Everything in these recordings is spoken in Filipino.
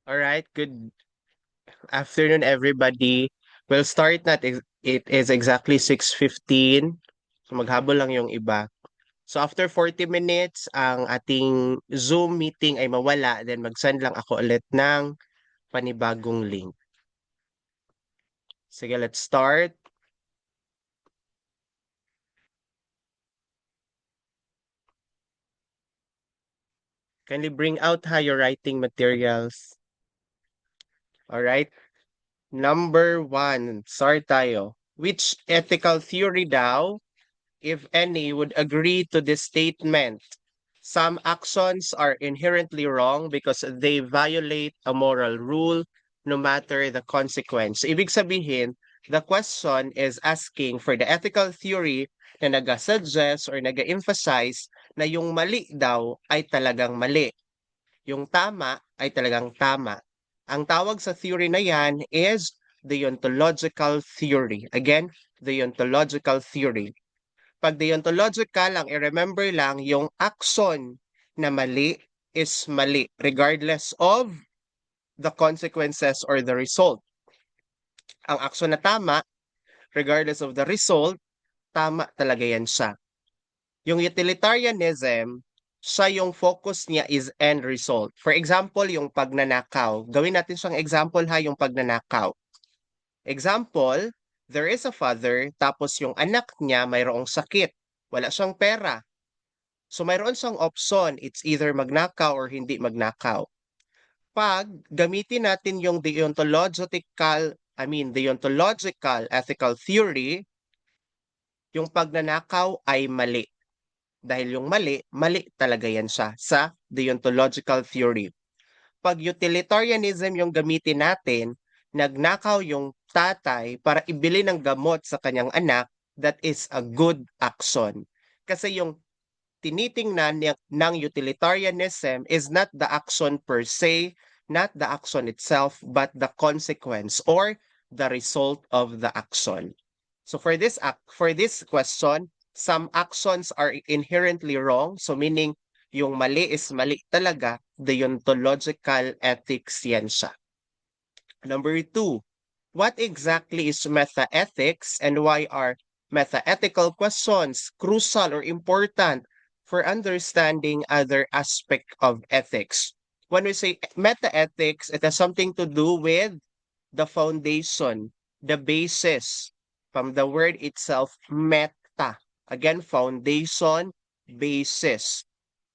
All right, good afternoon, everybody. We'll start na. It is exactly 6:15. So maghabol lang yung iba. So after 40 minutes, ang ating Zoom meeting ay mawala. Then mag-send lang ako ulit ng panibagong link. Sige, let's start. Kindly bring out your writing materials. All right. Number one, start tayo. Which ethical theory daw, if any, would agree to this statement? Some actions are inherently wrong because they violate a moral rule, no matter the consequence. Ibig sabihin, the question is asking for the ethical theory na nag-suggest or nag-emphasize na yung mali daw ay talagang mali. Yung tama ay talagang tama. Ang tawag sa theory na yan is deontological theory. Again, deontological theory. Pag deontological lang, i-remember lang, yung action na mali is mali regardless of the consequences or the result. Ang action na tama, regardless of the result, tama talaga yan siya. Yung utilitarianism, siya yung focus niya is end result. For example, yung pagnanakaw. Gawin natin siyang example ha, yung pagnanakaw. Example, there is a father, tapos yung anak niya mayroong sakit. Wala siyang pera. So mayroon siyang option, it's either magnakaw or hindi magnakaw. Pag gamitin natin yung deontological ethical theory, yung pagnanakaw ay mali. Dahil yung mali, mali talaga yan siya sa deontological theory. Pag utilitarianism yung gamitin natin, nagnakaw yung tatay para ibili ng gamot sa kanyang anak, that is a good action. Kasi yung tinitingnan ng utilitarianism is not the action per se, not the action itself, but the consequence or the result of the action. So for this question, some actions are inherently wrong. So meaning yung mali is mali talaga, deontological ethics yan siya. Number two, what exactly is meta-ethics and why are meta-ethical questions crucial or important for understanding other aspect of ethics? When we say meta-ethics, it has something to do with the foundation, the basis, from the word itself, meta. Again, foundation, basis.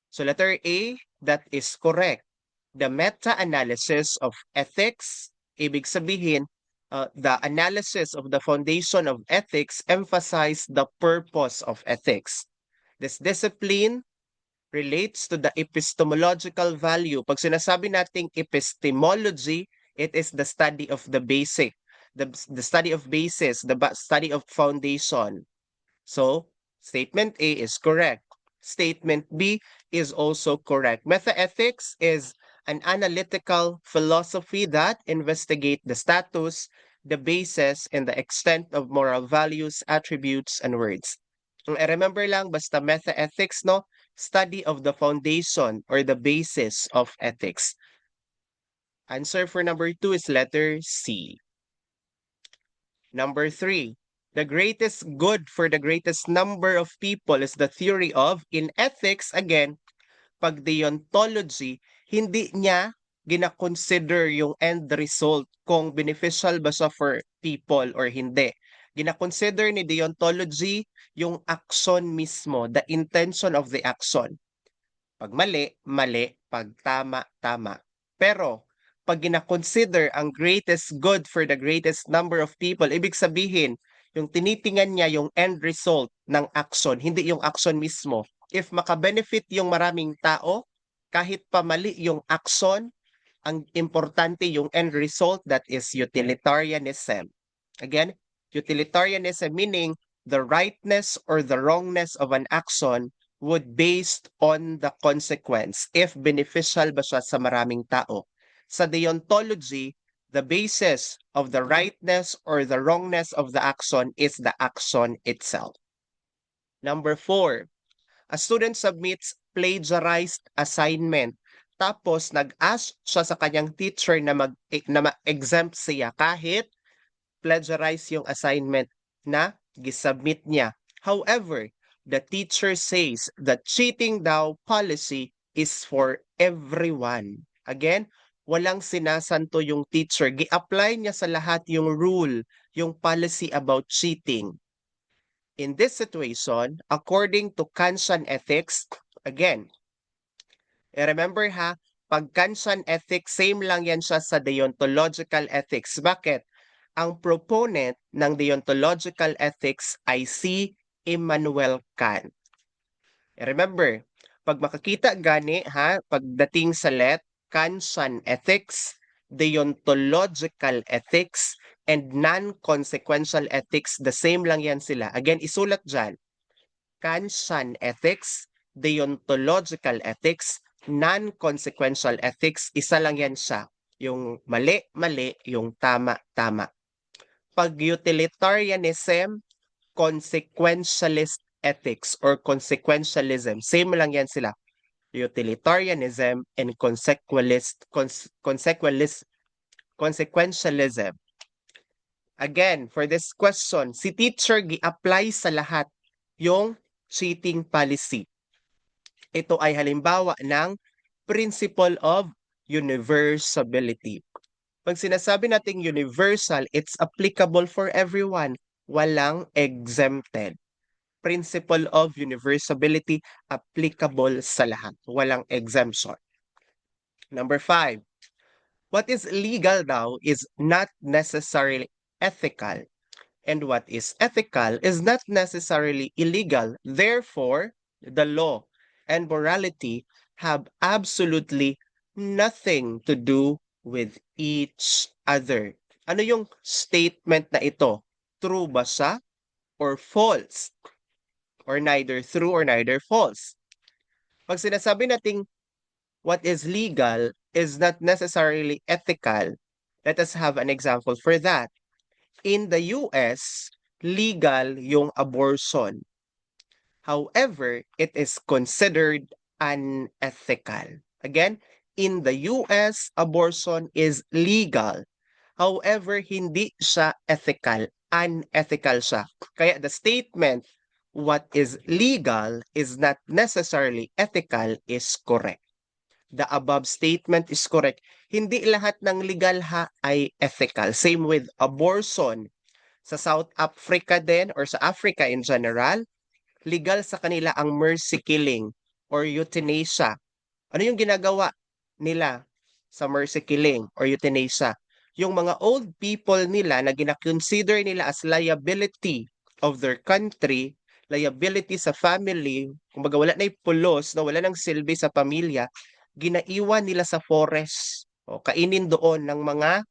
So letter A, that is correct. The meta-analysis of ethics, ibig sabihin, the analysis of the foundation of ethics emphasize the purpose of ethics. This discipline relates to the epistemological value. Pag sinasabi nating epistemology, it is the study of the basic, the study of basis, the study of foundation. So, statement A is correct. Statement B is also correct. Metaethics is an analytical philosophy that investigates the status, the basis, and the extent of moral values, attributes, and words. Remember lang, basta metaethics, no? Study of the foundation or the basis of ethics. Answer for number 2 is letter C. Number 3, the greatest good for the greatest number of people is the theory of, in ethics, again, pag deontology, hindi niya gina-consider yung end result kung beneficial ba siya for people or hindi. Gina-consider ni deontology yung action mismo, the intention of the action. Pag mali, mali. Pag tama, tama. Pero, pag gina-consider ang greatest good for the greatest number of people, ibig sabihin, yung tinitingnan niya yung end result ng action, hindi yung action mismo. If makabenefit yung maraming tao, kahit pa mali yung action, ang importante yung end result, that is utilitarianism. Again, utilitarianism meaning the rightness or the wrongness of an action would based on the consequence, if beneficial ba siya sa maraming tao. Sa deontology, the basis of the rightness or the wrongness of the action is the action itself. Number 4, a student submits plagiarized assignment. Tapos nag-ask siya sa kanyang teacher na ma-exempt siya kahit plagiarize yung assignment na gisubmit niya. However, the teacher says that cheating daw policy is for everyone. Again, walang sinasanto yung teacher. Gi-apply niya sa lahat yung rule, yung policy about cheating. In this situation, according to Kantian ethics, again, remember ha, pag Kantian ethics, same lang yan siya sa deontological ethics. Bakit? Ang proponent ng deontological ethics ay si Immanuel Kant. Remember, pag makakita gani ha, pagdating sa Kantian ethics, deontological ethics, and non-consequential ethics, the same lang yan sila. Again, isulat dyan. Kantian ethics, deontological ethics, non-consequential ethics, isa lang yan siya. Yung mali, mali, yung tama, tama. Pag utilitarianism, consequentialist ethics or consequentialism, same lang yan sila. Utilitarianism and consequentialism. Again, for this question, si teacher gi-apply sa lahat yung cheating policy. Ito ay halimbawa ng principle of universality. Pag sinasabi nating universal, it's applicable for everyone. Walang exempted. Principle of universality, applicable sa lahat. Walang exemption. Number 5. What is legal daw is not necessarily ethical. And what is ethical is not necessarily illegal. Therefore, the law and morality have absolutely nothing to do with each other. Ano yung statement na ito? True ba siya or false? Or neither true or neither false? Pag sinasabi nating what is legal is not necessarily ethical, let us have an example for that. In the US, legal yung abortion. However, it is considered unethical. Again, in the US, abortion is legal. However, hindi siya ethical. Unethical siya. Kaya the statement, what is legal is not necessarily ethical, is correct. The above statement is correct. Hindi lahat ng legal ha ay ethical. Same with abortion. Sa South Africa din or sa Africa in general, legal sa kanila ang mercy killing or euthanasia. Ano yung ginagawa nila sa mercy killing or euthanasia? Yung mga old people nila na gina-consider nila as liability of their country, liability sa family, kumbaga wala na pulos, na wala nang silbi sa pamilya, ginaiwan nila sa forest o kainin doon ng mga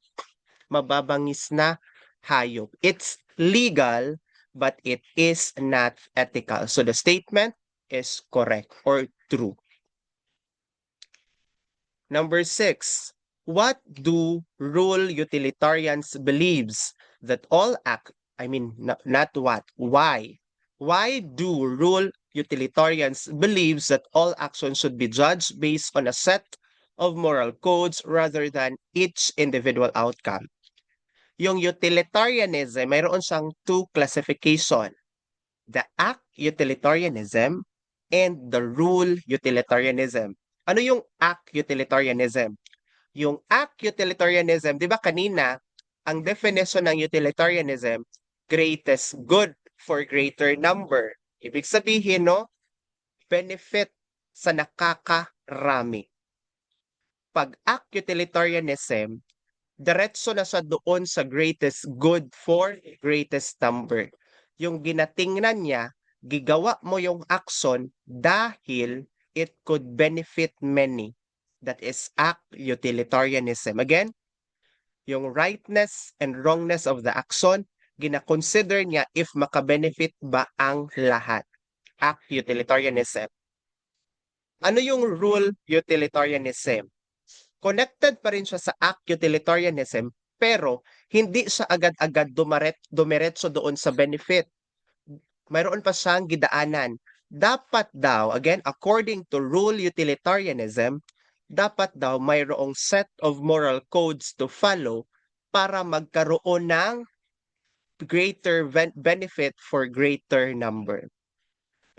mababangis na hayop. It's legal but it is not ethical. So the statement is correct or true. Number 6, what do rule utilitarians believes that all not what, why? Why do rule utilitarians believes that all actions should be judged based on a set of moral codes rather than each individual outcome? Yung utilitarianism, mayroon siyang two classification. The act utilitarianism and the rule utilitarianism. Ano yung act utilitarianism? Yung act utilitarianism, di ba kanina, ang definition ng utilitarianism, greatest good for greater number. Ibig sabihin, no, benefit sa nakakarami. Pag act utilitarianism, diretso na siya doon sa greatest good for greatest number. Yung ginatingnan niya, gigawa mo yung action dahil it could benefit many. That is act utilitarianism. Again, yung rightness and wrongness of the action, gina-consider niya if makabenefit ba ang lahat. Act utilitarianism. Ano yung rule utilitarianism? Connected pa rin siya sa act utilitarianism, pero hindi siya agad-agad dumiretso doon sa benefit. Mayroon pa siyang gidaanan. Dapat daw, again, according to rule utilitarianism, dapat daw mayroong set of moral codes to follow para magkaroon ng greater benefit for greater number.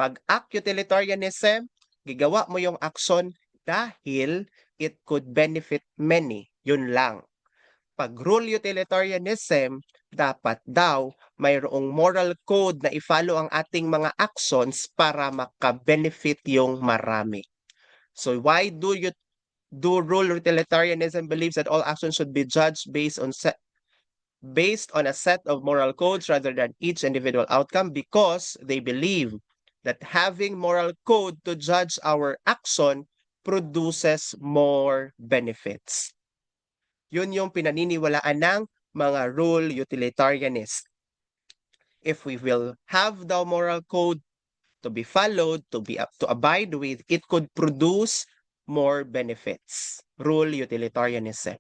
Pag act utilitarianism, gigawa mo yung action dahil it could benefit many. Yun lang. Pag rule utilitarianism, dapat daw mayroong moral code na i-follow ang ating mga actions para maka-benefit yung marami. So why do rule utilitarianism believes that all actions should be judged based on a set of moral codes rather than each individual outcome? Because they believe that having moral code to judge our action produces more benefits. Yun yung pinaniniwalaan ng mga rule utilitarianist. If we will have the moral code to be followed, to abide with, it could produce more benefits. Rule utilitarianism.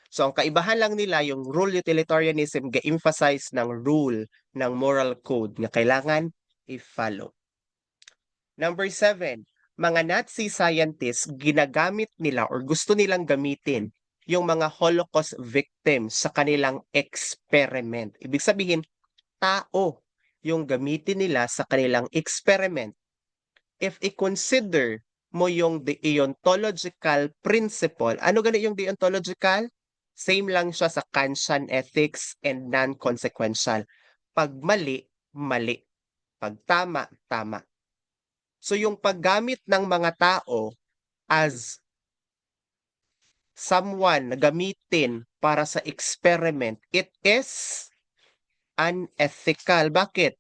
So ang kaibahan lang nila yung rule utilitarianism ga-emphasize ng rule ng moral code na kailangan i-follow. Number 7, mga Nazi scientists ginagamit nila or gusto nilang gamitin yung mga Holocaust victims sa kanilang experiment. Ibig sabihin, tao yung gamitin nila sa kanilang experiment. If i-consider mo yung deontological principle, ano gani yung deontological? Same lang siya sa Kantian ethics and non-consequential. Pag mali, mali. Pag tama, tama. So yung paggamit ng mga tao as someone na gamitin para sa experiment, it is unethical. Bakit?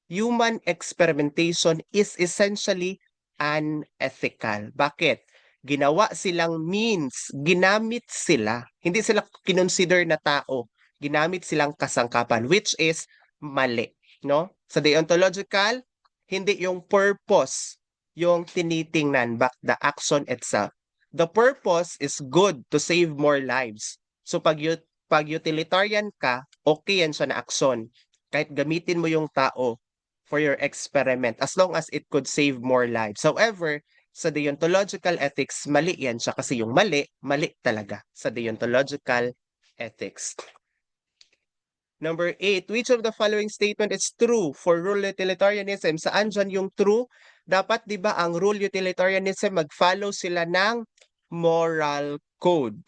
Human experimentation is essentially unethical. Bakit? Ginawa silang means, ginamit sila. Hindi sila kinonsider na tao. Ginamit silang kasangkapan, which is mali. No? Sa deontological, hindi yung purpose yung tinitingnan back the action itself. The purpose is good to save more lives. So pag utilitarian ka, okay yan siya na action. Kahit gamitin mo yung tao for your experiment as long as it could save more lives. However, sa deontological ethics, mali yan siya kasi yung mali, mali talaga sa deontological ethics. Number 8, which of the following statement is true for rule utilitarianism? Saan dyan yung true? Dapat di ba ang rule utilitarianism mag-follow sila ng moral code.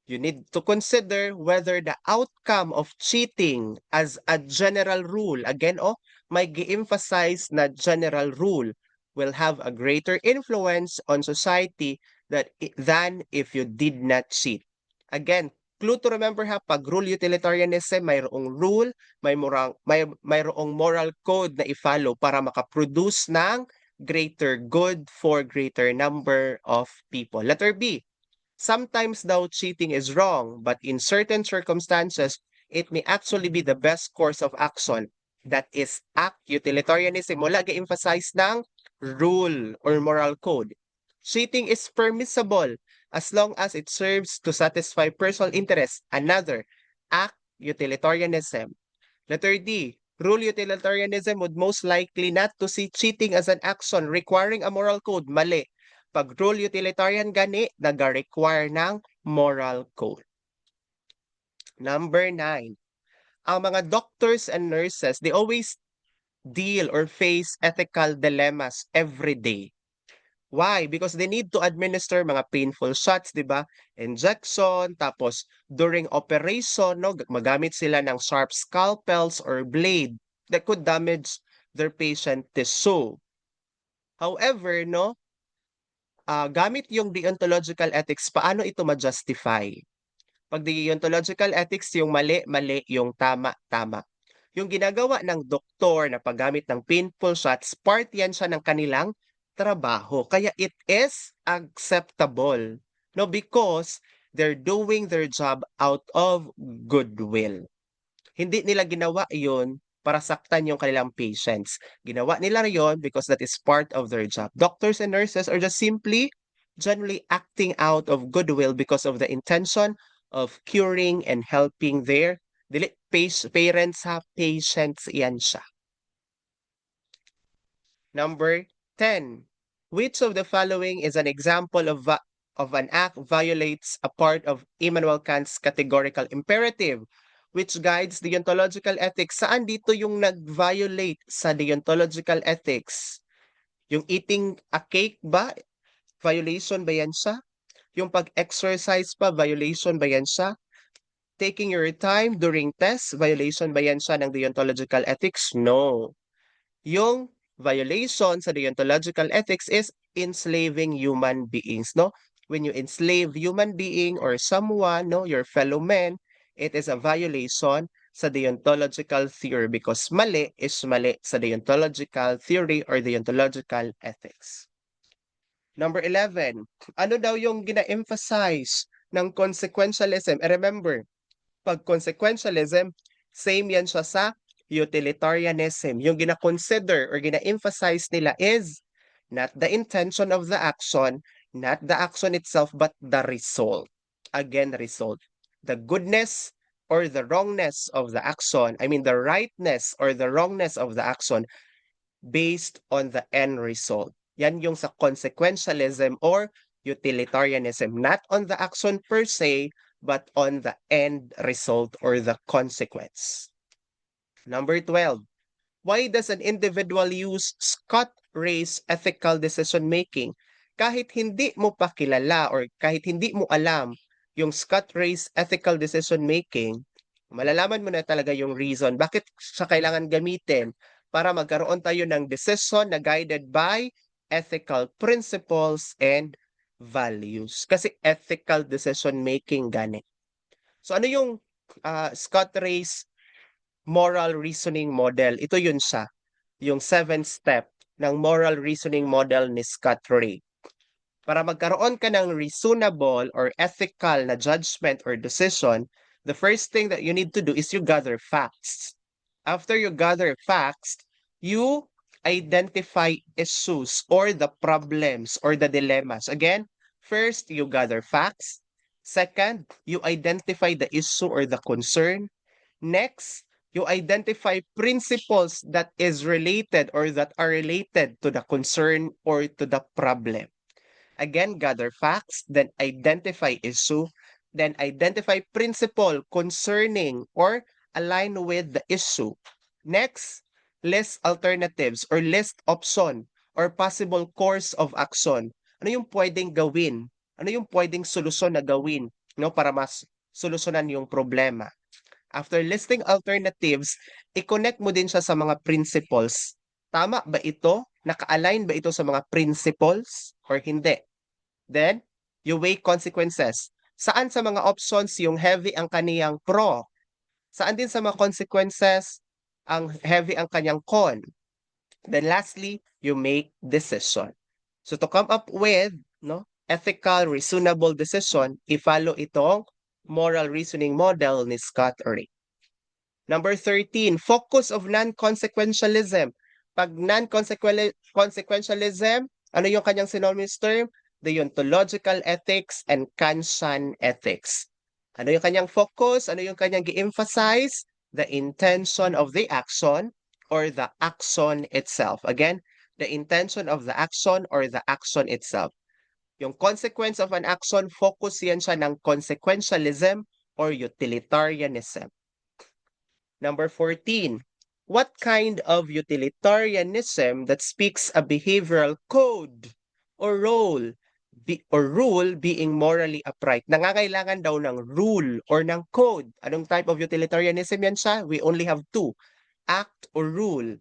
You need to consider whether the outcome of cheating as a general rule, again, may gi-emphasize na general rule will have a greater influence on society than if you did not cheat. Again, clue to remember ha, pag rule utilitarianism, mayroong rule, mayroong moral code na i-follow para makaproduce ng greater good for greater number of people. Letter B, sometimes daw cheating is wrong, but in certain circumstances, it may actually be the best course of action. That is act utilitarianism. Wala ga-emphasize ng rule or moral code. Cheating is permissible as long as it serves to satisfy personal interest. Another, act utilitarianism. Letter D, rule utilitarianism would most likely not to see cheating as an action requiring a moral code. Mali. Pag rule utilitarian gani, nag-require ng moral code. Number 9, ang mga doctors and nurses, they always deal or face ethical dilemmas every day. Why? Because they need to administer mga painful shots, di ba? Injection, tapos during operation, no, magamit sila ng sharp scalpels or blade that could damage their patient tissue. However, no, gamit yung deontological ethics, paano ito ma-justify? Pag deontological ethics, yung mali, mali, yung tama, tama. Yung ginagawa ng doktor na paggamit ng painful shots, part yan siya ng kanilang trabaho. Kaya it is acceptable. No, because they're doing their job out of goodwill. Hindi nila ginawa yon para saktan yung kanilang patients. Ginawa nila yon because that is part of their job. Doctors and nurses are just simply generally acting out of goodwill because of the intention of curing and helping their parents ha, patients yan siya. Number 10. Which of the following is an example of of an act violates a part of Immanuel Kant's categorical imperative, which guides deontological ethics. Saan dito yung nag-violate sa deontological ethics? Yung eating a cake ba? Violation ba yan siya? Yung pag-exercise pa, violation ba yan siya? Taking your time during tests, violation ba yan siya ng deontological ethics? No. Yung violation sa deontological ethics is enslaving human beings, no? When you enslave human being or someone, no, your fellow man, it is a violation sa deontological theory because mali is mali sa deontological theory or deontological ethics. Number 11, ano daw yung gina-emphasize ng consequentialism? Remember, pag consequentialism, same yan siya sa utilitarianism. Yung gina-consider or gina-emphasize nila is not the intention of the action, not the action itself, but the result. Again, result. The goodness or the wrongness of the action, I mean the rightness or the wrongness of the action based on the end result. Yan yung sa consequentialism or utilitarianism, not on the action per se, but on the end result or the consequence. Number 12, why does an individual use Scott-Ray's ethical decision making? Kahit hindi mo pa kilala or kahit hindi mo alam yung Scott-Ray's ethical decision making, malalaman mo na talaga yung reason bakit siya kailangan gamitin para magkaroon tayo ng decision na guided by ethical principles and values. Kasi ethical decision making gani. So ano yung Scott-Ray's moral reasoning model? Ito yun siya, yung 7-step ng moral reasoning model ni Scott-Ray. Para magkaroon ka ng reasonable or ethical na judgment or decision, the first thing that you need to do is you gather facts. After you gather facts, you identify issues or the problems or the dilemmas. Again, first, you gather facts. Second, you identify the issue or the concern. Next, you identify principles that is related or that are related to the concern or to the problem. Again, gather facts, then identify issue, then identify principle concerning or align with the issue. Next, list alternatives or list option or possible course of action. Ano yung pwedeng gawin? Ano yung pwedeng solusyon na gawin, no, para mas solusyonan yung problema? After listing alternatives, i-connect mo din siya sa mga principles. Tama ba ito? Naka-align ba ito sa mga principles or hindi? Then, you weigh consequences. Saan sa mga options yung heavy ang kaniyang pro? Saan din sa mga consequences ang heavy ang kanyang con? Then lastly, you make decision. So to come up with, no, ethical, reasonable decision, i-follow itong moral reasoning model ni Scott-Ray. Number 13, focus of non-consequentialism. Pag non-consequentialism, ano yung kanyang synonymous term? Deontological ethics and Kantian ethics. Ano yung kanyang focus? Ano yung kanyang gi-emphasize? The intention of the action or the action itself. Again, the intention of the action or the action itself. Yung consequence of an action, focus yan siya ng consequentialism or utilitarianism. Number 14, what kind of utilitarianism that speaks a behavioral code or rule being morally upright? Nangangailangan daw ng rule or ng code. Anong type of utilitarianism yan siya? We only have two, act or rule.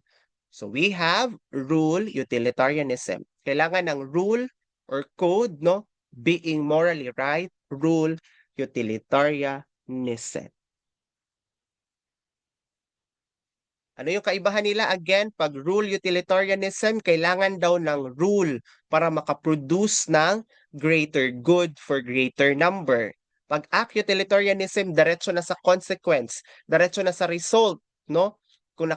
So we have rule utilitarianism. Kailangan ng rule or code, no? Being morally right, rule utilitarianism. Ano yung kaibahan nila? Again, pag rule utilitarianism, kailangan daw ng rule para makaproduce ng greater good for greater number. Pag act utilitarianism, diretso na sa consequence, diretso na sa result, no? Kung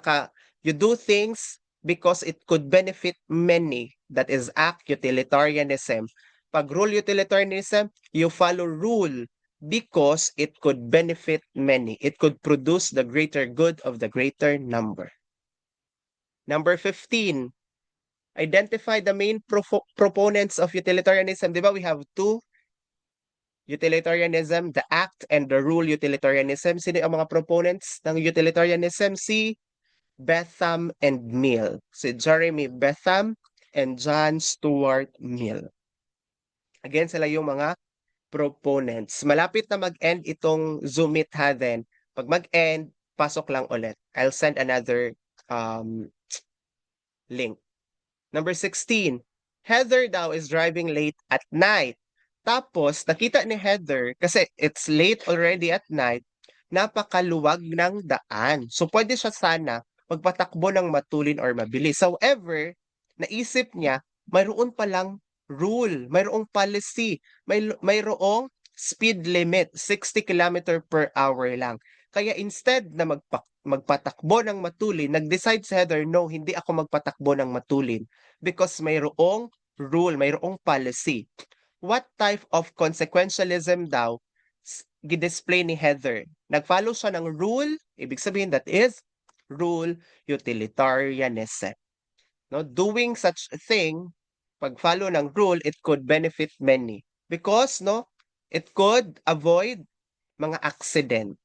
you do things because it could benefit many. That is act utilitarianism. Pag rule utilitarianism, you follow rule because it could benefit many. It could produce the greater good of the greater number. Number 15, identify the main proponents of utilitarianism. Di ba we have two? Utilitarianism, the act and the rule utilitarianism. Sino ang mga proponents ng utilitarianism? Si Betham and Mill. Si Jeremy Betham and John Stuart Mill. Again, sila yung mga proponents. Malapit na mag-end itong Zoom meet ha then. Pag mag-end, pasok lang ulit. I'll send another link. Number 16, Heather daw is driving late at night. Tapos, nakita ni Heather, kasi it's late already at night, napakaluwag ng daan. So, pwede siya sana magpatakbo ng matulin or mabilis. However, naisip niya, mayroon palang rule, mayroong policy, mayroong speed limit, 60 km per hour lang. Kaya instead na magpatakbo ng matulin, nag-decide si Heather, no, hindi ako magpatakbo ng matulin because mayroong rule, mayroong policy. What type of consequentialism daw gidisplay ni Heather? Nag-follow siya ng rule, ibig sabihin that is rule utilitarianism. No, doing such a thing, pag-follow ng rule, it could benefit many because no, it could avoid mga accident.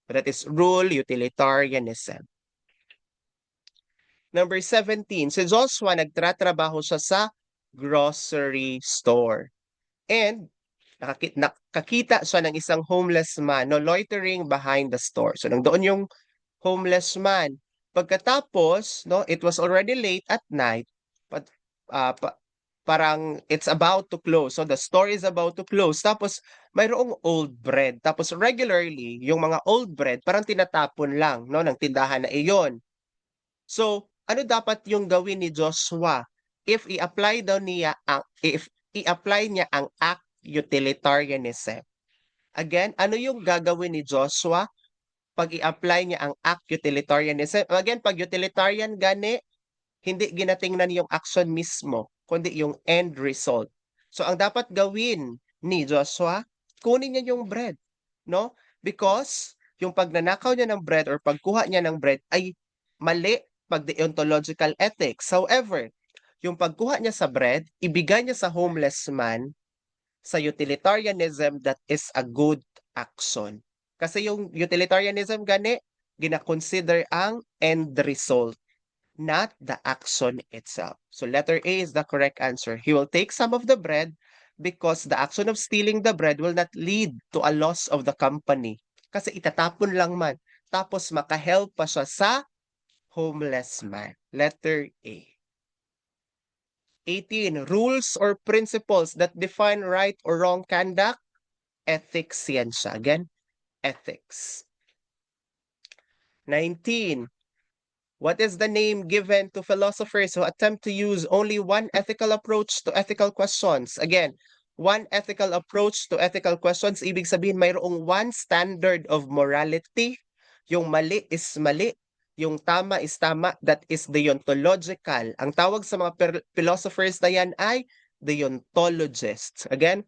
That is rule utilitarianism. Number 17, si Joshua nagtratrabaho siya sa grocery store. And nakakita siya ng isang homeless man no loitering behind the store. So nandoon yung homeless man. Pagkatapos, no, it was already late at night. But parang it's about to close. So the store is about to close. Tapos mayroong old bread. Tapos regularly, yung mga old bread parang tinatapon lang no ng tindahan na iyon. So, ano dapat yung gawin ni Joshua if i-apply niya ang act utilitarianism? Again, ano yung gagawin ni Joshua pag i-apply niya ang act utilitarianism? Again, pag utilitarian gani, hindi ginatingnan yung action mismo, kundi yung end result. So, ang dapat gawin ni Joshua, kunin niya yung bread, no? Because yung pagnanakaw niya ng bread or pagkuha niya ng bread ay mali pag deontological ethics. However, yung pagkuha niya sa bread, ibigay niya sa homeless man sa utilitarianism, that is a good action. Kasi yung utilitarianism gani, gina-consider ang end result, not the action itself. So letter A is the correct answer. He will take some of the bread because the action of stealing the bread will not lead to a loss of the company. Kasi itatapon lang man. Tapos makahelp pa siya sa homeless man. Letter A. 18. Rules or principles that define right or wrong conduct. Ethics yan siya. Again, ethics. 19. What is the name given to philosophers who attempt to use only one ethical approach to ethical questions? Again, one ethical approach to ethical questions, ibig sabihin mayroong one standard of morality. Yung mali is mali, yung tama is tama, that is deontological. Ang tawag sa mga philosophers na yan ay deontologists. Again,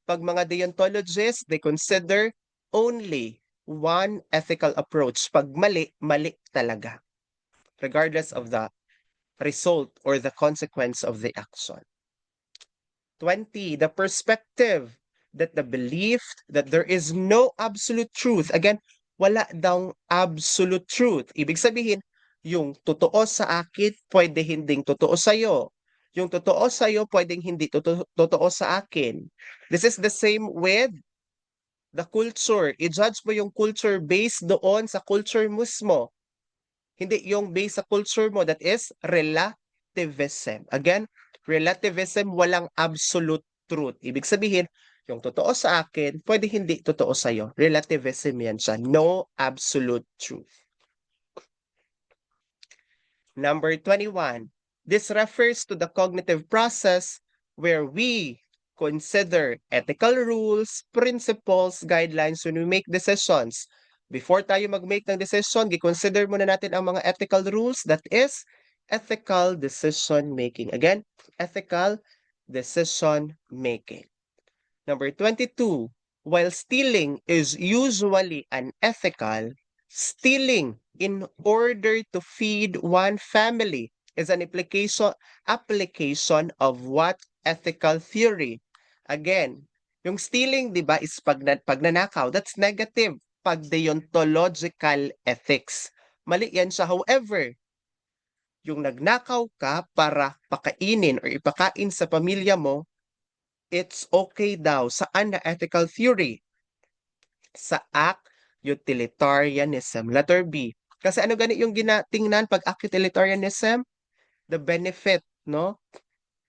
pag mga deontologists, they consider only one ethical approach. Pag mali, mali talaga, regardless of the result or the consequence of the action. 20, the perspective that the belief that there is no absolute truth. Again, wala daw absolute truth. Ibig sabihin, yung totoo sa akin, pwede hinding totoo sa'yo. Yung totoo sa'yo, pwedeng hindi totoo sa akin. This is the same with the culture. I-judge mo yung culture based doon sa culture mismo. Hindi yung based sa culture mo, that is relativism. Again, relativism, walang absolute truth. Ibig sabihin, yung totoo sa akin, pwede hindi totoo sa'yo. Relativism yan siya. No absolute truth. Number 21. This refers to the cognitive process where we consider ethical rules, principles, guidelines when we make decisions. Before tayo mag-make ng decision, gi-consider muna natin ang mga ethical rules, that is ethical decision making. Again, ethical decision making. Number 22, while stealing is usually unethical, stealing in order to feed one family is an application of what ethical theory? Again, Yung stealing, di ba, is pagnanakaw. That's negative. Pag-deontological ethics. Mali yan siya. However, yung nagnakaw ka para pakainin or ipakain sa pamilya mo, it's okay daw. Saan na ethical theory? Sa act utilitarianism. Letter B. Kasi ano gani yung ginatingnan pag act utilitarianism? The benefit, no?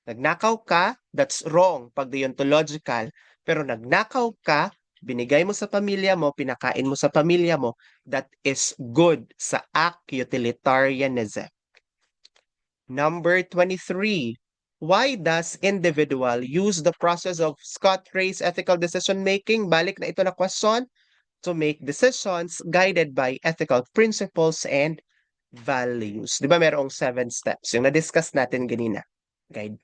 Nagnakaw ka, that's wrong pag deontological. Pero nagnakaw ka, binigay mo sa pamilya mo, pinakain mo sa pamilya mo, that is good sa act utilitarianism. Number 23. Why does individual use the process of Scott-Ray's ethical decision making? Balik na ito na question. To make decisions guided by ethical principles and values. Di ba merong 7 steps? Yung na-discuss natin ganina. Guide,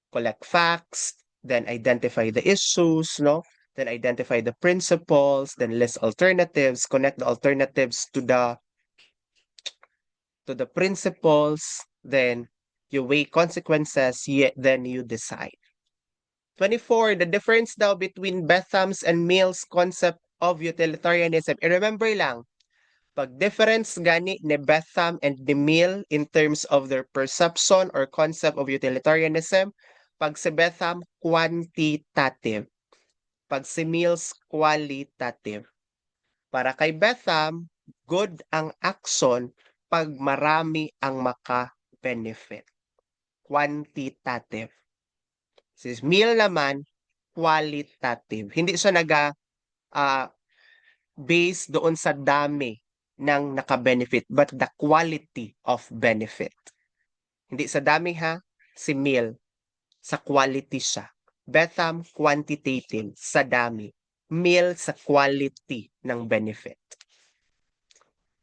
collect facts, then identify the issues, no? Then identify the principles, then list alternatives, connect the alternatives to the principles, then you weigh consequences, yet then you decide. 24, the difference daw between Betham's and Mill's concept of utilitarianism. I-remember lang, pag difference gani ni Betham and ni Mill in terms of their perception or concept of utilitarianism, pag si Betham, quantitative. Pag si Mill's, qualitative. Para kay Betham, good ang action pag marami ang maka-benefit. Quantitative. Si Mill naman, qualitative. Hindi siya base doon sa dami ng naka-benefit but the quality of benefit. Hindi sa dami ha, si Mill, sa quality siya. Betham, quantitative, sa dami. Mill, sa quality ng benefit.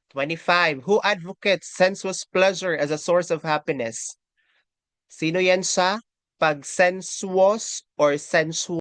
25. Who advocates sensuous pleasure as a source of happiness? Sino yan siya? Pag sensuous or sensual